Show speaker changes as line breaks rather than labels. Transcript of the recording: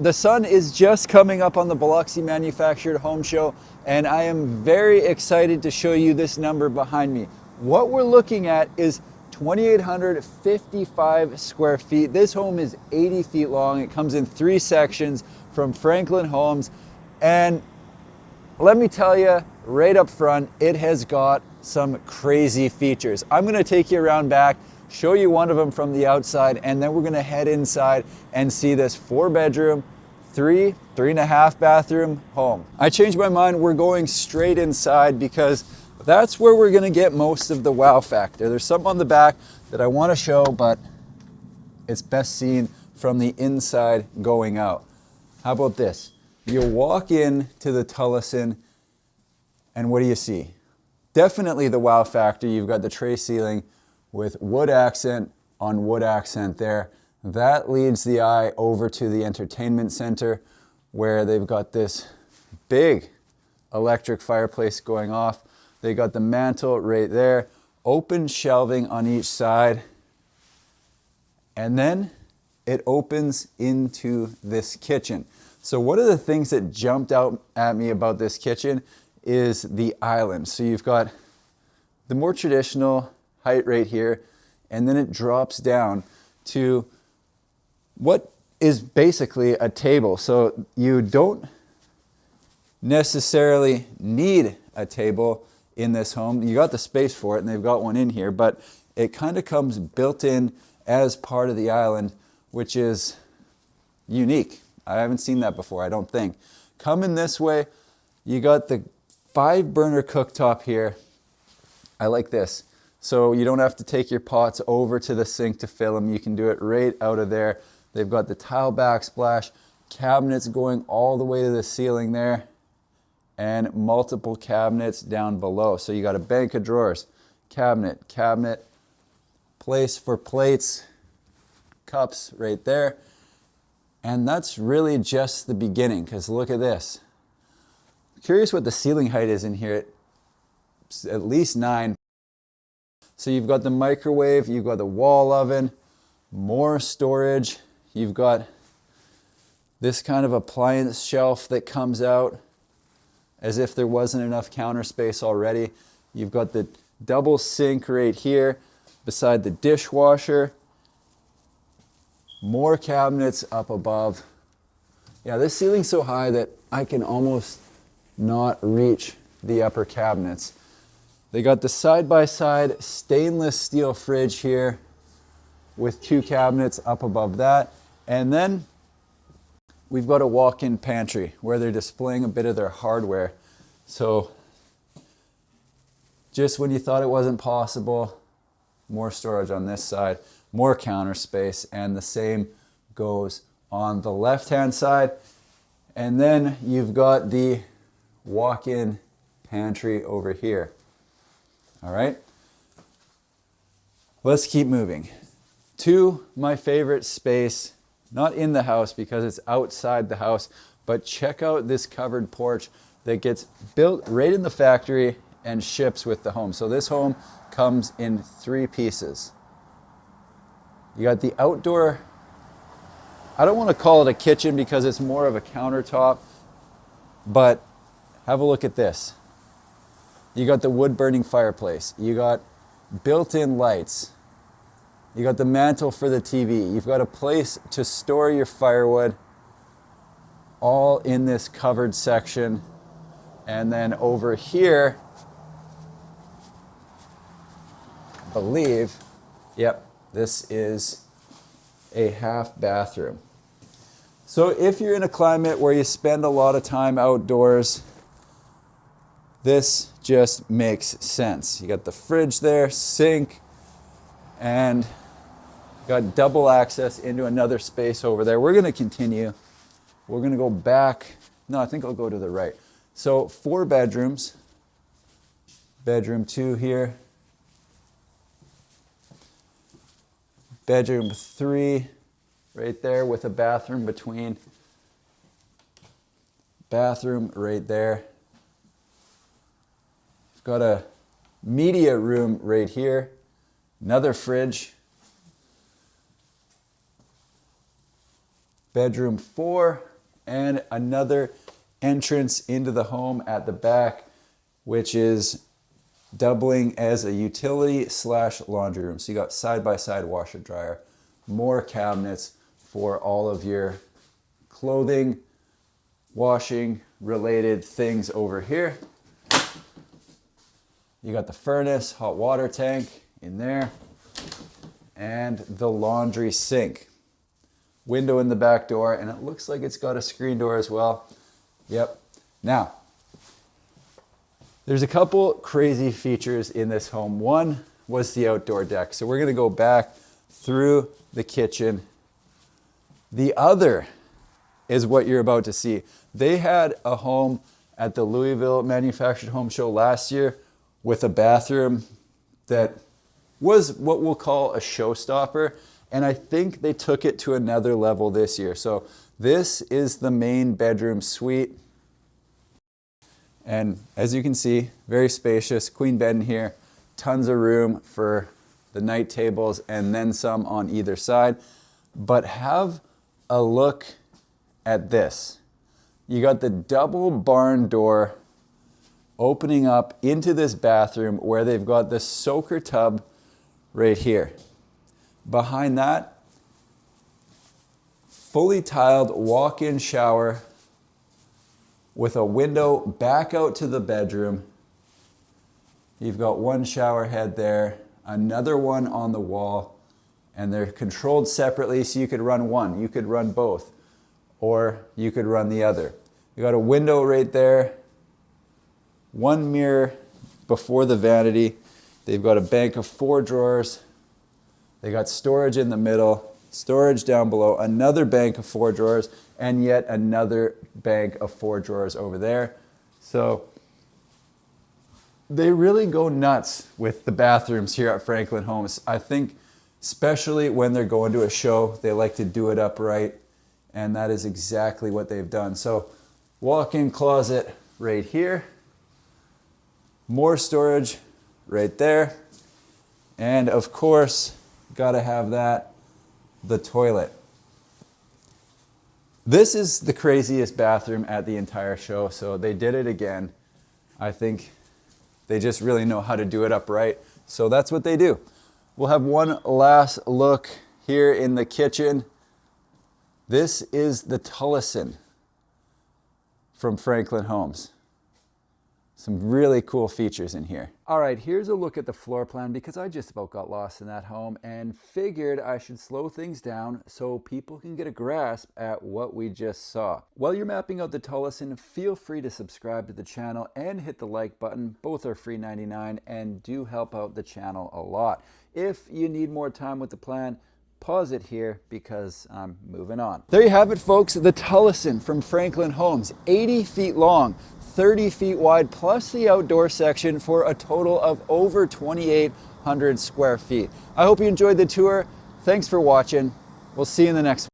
the sun is just coming up on the Biloxi Manufactured Home Show, and I am very excited to show you this number behind me. What we're looking at is 2,855 square feet. This home is 80 feet long. It comes in 3 sections from Franklin Homes, and let me tell you right up front, it has got some crazy features. I'm going to take you around back, show you one of them from the outside, and then we're going to head inside and see this 4-bedroom, 3.5 bathroom home. I changed my mind. We're going straight inside because that's where we're going to get most of the wow factor. There's some on the back that I want to show, but it's best seen from the inside going out. How about this? You walk in to the Tullison, and what do you see? Definitely the wow factor. You've got the tray ceiling with wood accent on wood accent there. That leads the eye over to the entertainment center where they've got this big electric fireplace going off. They got the mantle right there, open shelving on each side, and then it opens into this kitchen. So one of the things that jumped out at me about this kitchen is the island. So you've got the more traditional height right here, and then it drops down to what is basically a table. So you don't necessarily need a table in this home. You got the space for it, and they've got one in here, but it kind of comes built in as part of the island, which is unique. I haven't seen that before, I don't think. Coming this way, you got the 5-burner cooktop here. I like this. So you don't have to take your pots over to the sink to fill them. You can do it right out of there. They've got the tile backsplash, cabinets going all the way to the ceiling there, and multiple cabinets down below. So you got a bank of drawers, cabinet, place for plates, cups right there. And that's really just the beginning, because look at this. Curious what the ceiling height is in here. It's at least 9. So you've got the microwave, you've got the wall oven, more storage. You've got this kind of appliance shelf that comes out as if there wasn't enough counter space already. You've got the double sink right here beside the dishwasher. More cabinets up above. Yeah, this ceiling's so high that I can almost not reach the upper cabinets. They got the side-by-side stainless steel fridge here with 2 cabinets up above that. And then we've got a walk-in pantry where they're displaying a bit of their hardware. So just when you thought it wasn't possible, more storage on this side, more counter space, and the same goes on the left-hand side. And then you've got the walk-in pantry over here. All right, let's keep moving to my favorite space, not in the house because it's outside the house, but check out this covered porch that gets built right in the factory and ships with the home. So this home comes in 3 pieces. You got the outdoor, I don't want to call it a kitchen because it's more of a countertop, but have a look at this. You got the wood burning fireplace. You got built-in lights. You got the mantle for the TV. You've got a place to store your firewood, all in this covered section. And then over here, I believe, yep, this is a half bathroom. So if you're in a climate where you spend a lot of time outdoors, this just makes sense. You got the fridge there, sink, and got double access into another space over there. We're going to continue. We're going to go back. No, I think I'll go to the right. So 4 bedrooms. Bedroom 2 here. Bedroom 3 right there with a bathroom between. Bathroom right there. We've got a media room right here. Another fridge. Bedroom 4 and another entrance into the home at the back, which is doubling as a utility slash laundry room. So you got side-by-side washer dryer, more cabinets for all of your clothing, washing related things over here. You got the furnace, hot water tank in there, and the laundry sink. Window in the back door, and it looks like it's got a screen door as well. Yep. Now, there's a couple crazy features in this home. One was the outdoor deck. So we're gonna go back through the kitchen. The other is what you're about to see. They had a home at the Louisville Manufactured Home Show last year with a bathroom that was what we'll call a showstopper. And I think they took it to another level this year. So this is the main bedroom suite. And as you can see, very spacious, queen bed in here, tons of room for the night tables and then some on either side. But have a look at this. You got the double barn door opening up into this bathroom where they've got the soaker tub right here. Behind that, fully tiled walk-in shower with a window back out to the bedroom. You've got one shower head there, another one on the wall, and they're controlled separately, so you could run one, you could run both, or you could run the other. You got a window right there, one mirror before the vanity. They've got a bank of 4 drawers. They got storage in the middle, storage down below, another bank of 4 drawers, and yet another bank of 4 drawers over there. So they really go nuts with the bathrooms here at Franklin Homes. I think especially when they're going to a show, they like to do it up right, and that is exactly what they've done. So walk-in closet right here, more storage right there, and of course, gotta have that, the toilet. This is the craziest bathroom at the entire show, so they did it again. I think they just really know how to do it up right, so that's what they do. We'll have one last look here in the kitchen. This is the Tullison from Franklin Homes. Some really cool features in here. All right, here's a look at the floor plan because I just about got lost in that home and figured I should slow things down so people can get a grasp at what we just saw. While you're mapping out the Tullison, feel free to subscribe to the channel and hit the like button. Both are free 99 and do help out the channel a lot. If you need more time with the plan, pause it here because I'm moving on. There you have it, folks. The Tullison from Franklin Homes, 80 feet long, 30 feet wide, plus the outdoor section for a total of over 2,800 square feet. I hope you enjoyed the tour. Thanks for watching. We'll see you in the next one.